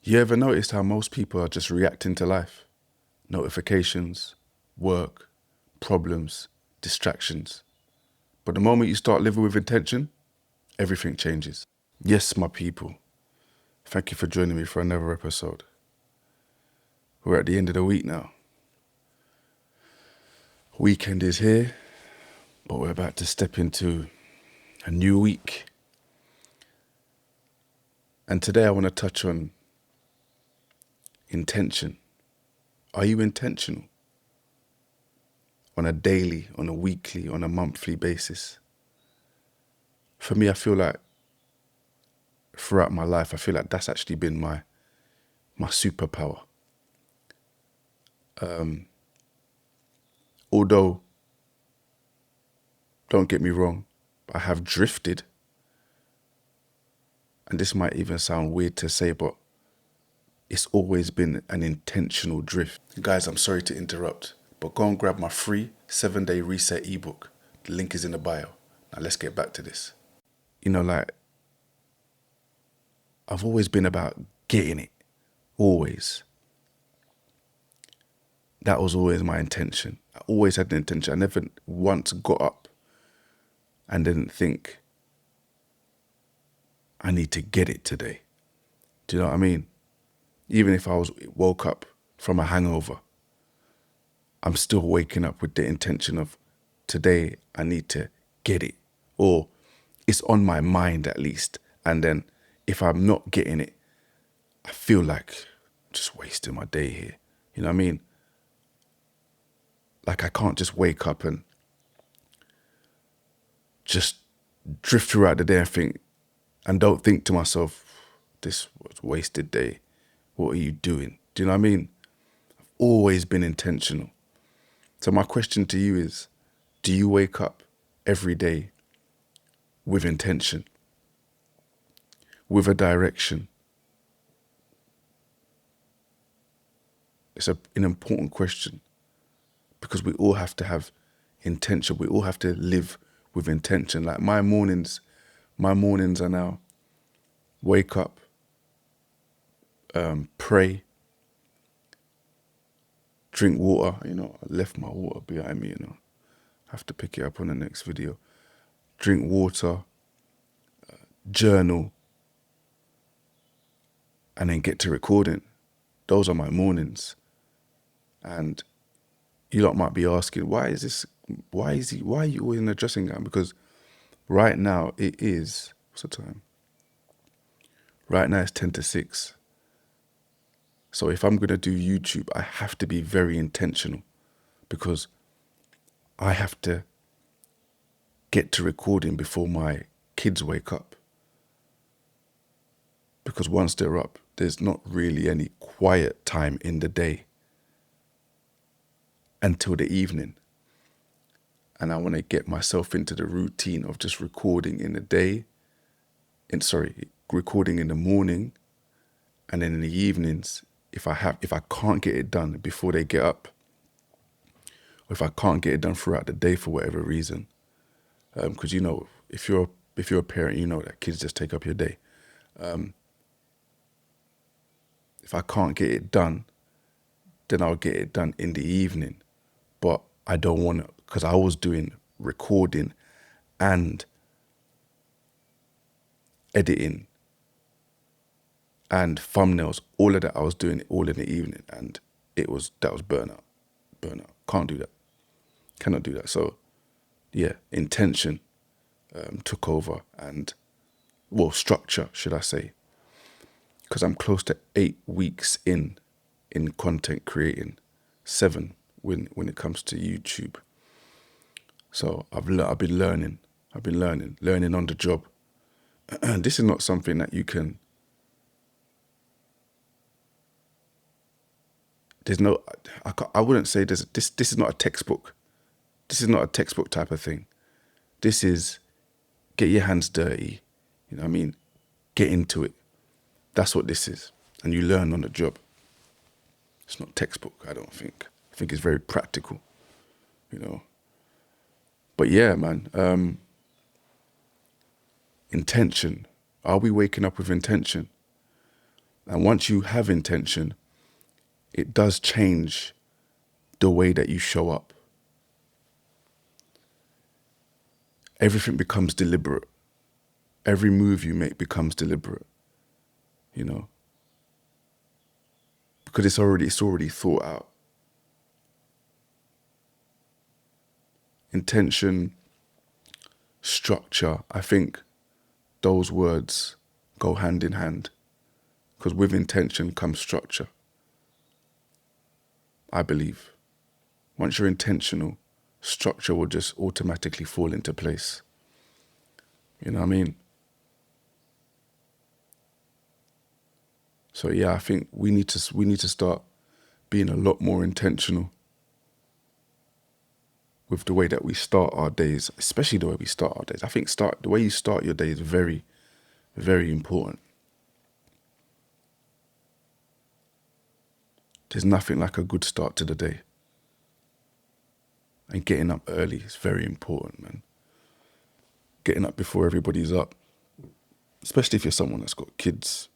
You ever noticed how most people are just reacting to life? Notifications, work, problems, distractions. But the moment you start living with intention, everything changes. Yes, my people, thank you for joining me for another episode. We're at the end of the week now. Weekend is here, but we're about to step into a new week. And today I want to touch on intention. Are you intentional? On a daily, on a weekly, on a monthly basis? For me, I feel like throughout my life, I feel like that's actually been my superpower. Although, don't get me wrong, I have drifted, and this might even sound weird to say, but it's always been an intentional drift. Guys, I'm sorry to interrupt, but go and grab my free 7-day reset ebook. The link is in the bio. Now let's get back to this. I've always been about getting it. Always. That was always my intention. I always had an intention. I never once got up and didn't think, I need to get it today. Do you know what I mean? Even if I woke up from a hangover, I'm still waking up with the intention of today I need to get it. Or it's on my mind at least. And then if I'm not getting it, I feel like I'm just wasting my day here. You know what I mean? Like I can't just wake up and just drift throughout the day and don't think to myself, this was a wasted day. What are you doing? Do you know what I mean? I've always been intentional. So my question to you is, do you wake up every day with intention, with a direction? It's an important question because we all have to have intention. We all have to live with intention. Like my mornings are now wake up, pray, drink water. I left my water behind me, have to pick it up on the next video. Drink water, journal, and then get to recording. Those are my mornings. And you lot might be asking, why are you always in the dressing gown? Because right now what's the time? Right now it's 10 to 6. So if I'm going to do YouTube, I have to be very intentional because I have to get to recording before my kids wake up. Because once they're up, there's not really any quiet time in the day until the evening. And I want to get myself into the routine of just recording in the day, recording in the morning, and then in the evenings, if I can't get it done before they get up, or if I can't get it done throughout the day for whatever reason, because if you're a parent, you know that kids just take up your day. If I can't get it done, then I'll get it done in the evening. But I don't want to, because I was doing recording and editing and thumbnails, all of that I was doing it all in the evening, and that was burnout. Can't do that. Cannot do that. So yeah, intention took over, and structure, should I say, because I'm close to 8 weeks in content creating, 7 when it comes to YouTube. So I've been learning on the job. This is not something that you can. I wouldn't say this is not a textbook. This is not a textbook type of thing. This is get your hands dirty. You know what I mean? Get into it. That's what this is. And you learn on the job. It's not textbook, I don't think. I think it's very practical, But yeah, man, intention. Are we waking up with intention? And once you have intention, it does change the way that you show up. Everything becomes deliberate. Every move you make becomes deliberate, you know, because it's already thought out. Intention, structure, I think those words go hand in hand, because with intention comes structure, I believe. Once you're intentional, structure will just automatically fall into place. You know what I mean? So yeah, I think we need to start being a lot more intentional with the way that we start our days, especially the way we start our days. I think the way you start your day is very, very important. There's nothing like a good start to the day. And getting up early is very important, man. Getting up before everybody's up, especially if you're someone that's got kids.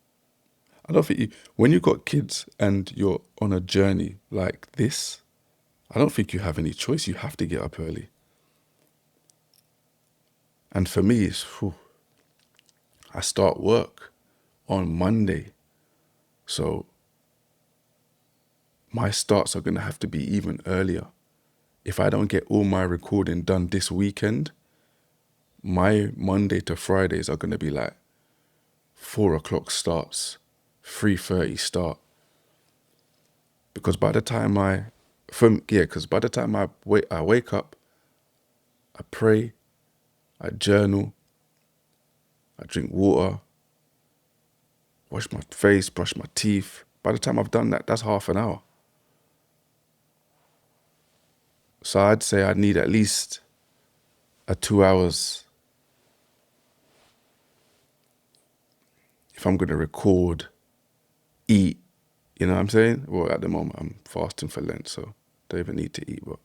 I don't think when you've got kids and you're on a journey like this, I don't think you have any choice. You have to get up early. And for me, I start work on Monday. So my starts are going to have to be even earlier. If I don't get all my recording done this weekend, my Monday to Fridays are going to be like 4 o'clock starts, 3:30 start. Because by the time I wake up, I pray, I journal, I drink water, wash my face, brush my teeth. By the time I've done that, that's half an hour. So I'd say I need at least 2 hours if I'm going to record, eat, you know what I'm saying? Well, at the moment, I'm fasting for Lent, so don't even need to eat. But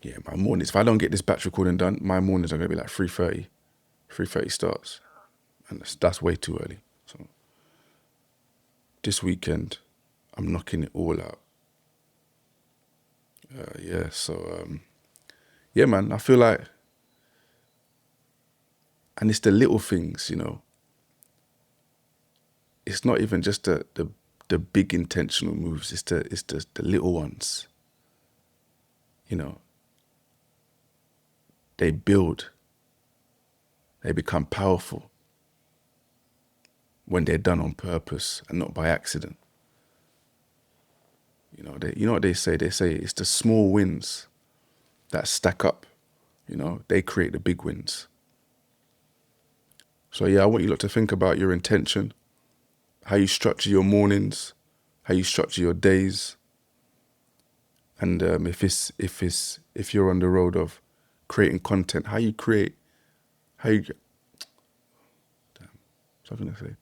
yeah, my mornings, if I don't get this batch recording done, my mornings are going to be like 3:30 starts. And that's way too early. So this weekend, I'm knocking it all out. Yeah, man, I feel like, and it's the little things, you know. It's not even just the big intentional moves. It's the little ones. You know, they build. They become powerful when they're done on purpose and not by accident. You know what they say? They say it's the small wins that stack up. You know, they create the big wins. So yeah, I want you lot to think about your intention, how you structure your mornings, how you structure your days, and if you're on the road of creating content, something to say.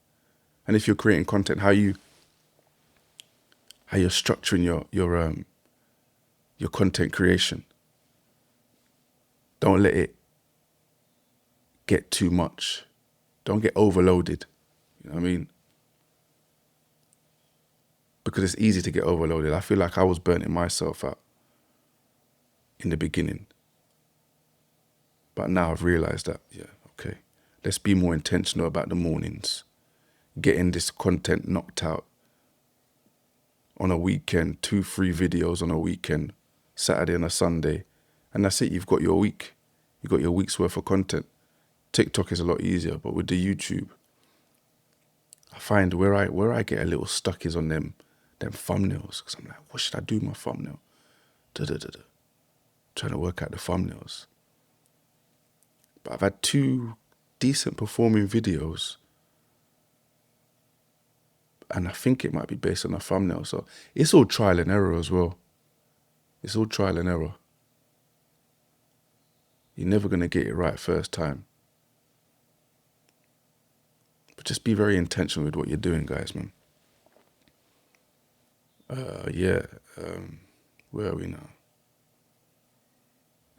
And if you're creating content, how you're structuring your content creation. Don't let it get too much. Don't get overloaded. You know what I mean? Because it's easy to get overloaded. I feel like I was burning myself out in the beginning. But now I've realized that, yeah, okay, let's be more intentional about the mornings. Getting this content knocked out on a weekend, 2-3 videos on a weekend, Saturday and a Sunday. And that's it, you've got your week. You've got your week's worth of content. TikTok is a lot easier, but with the YouTube, I find where I get a little stuck is on them thumbnails. Because I'm like, what should I do with my thumbnail? Trying to work out the thumbnails. But I've had 2 decent performing videos, and I think it might be based on a thumbnail. So it's all trial and error as well. It's all trial and error. You're never going to get it right first time. But just be very intentional with what you're doing, guys, man. Where are we now?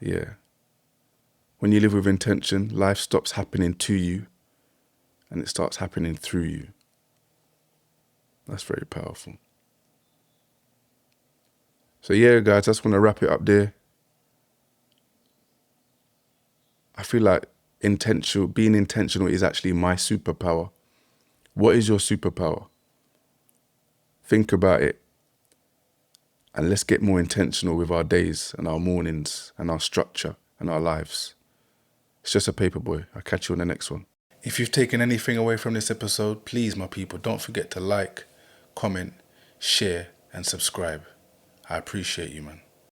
Yeah. When you live with intention, life stops happening to you and it starts happening through you. That's very powerful. So yeah, guys, I just want to wrap it up there. I feel like being intentional is actually my superpower. What is your superpower? Think about it. And let's get more intentional with our days and our mornings and our structure and our lives. It's just a paperboy. I'll catch you on the next one. If you've taken anything away from this episode, please, my people, don't forget to like, comment, share, and subscribe. I appreciate you, man.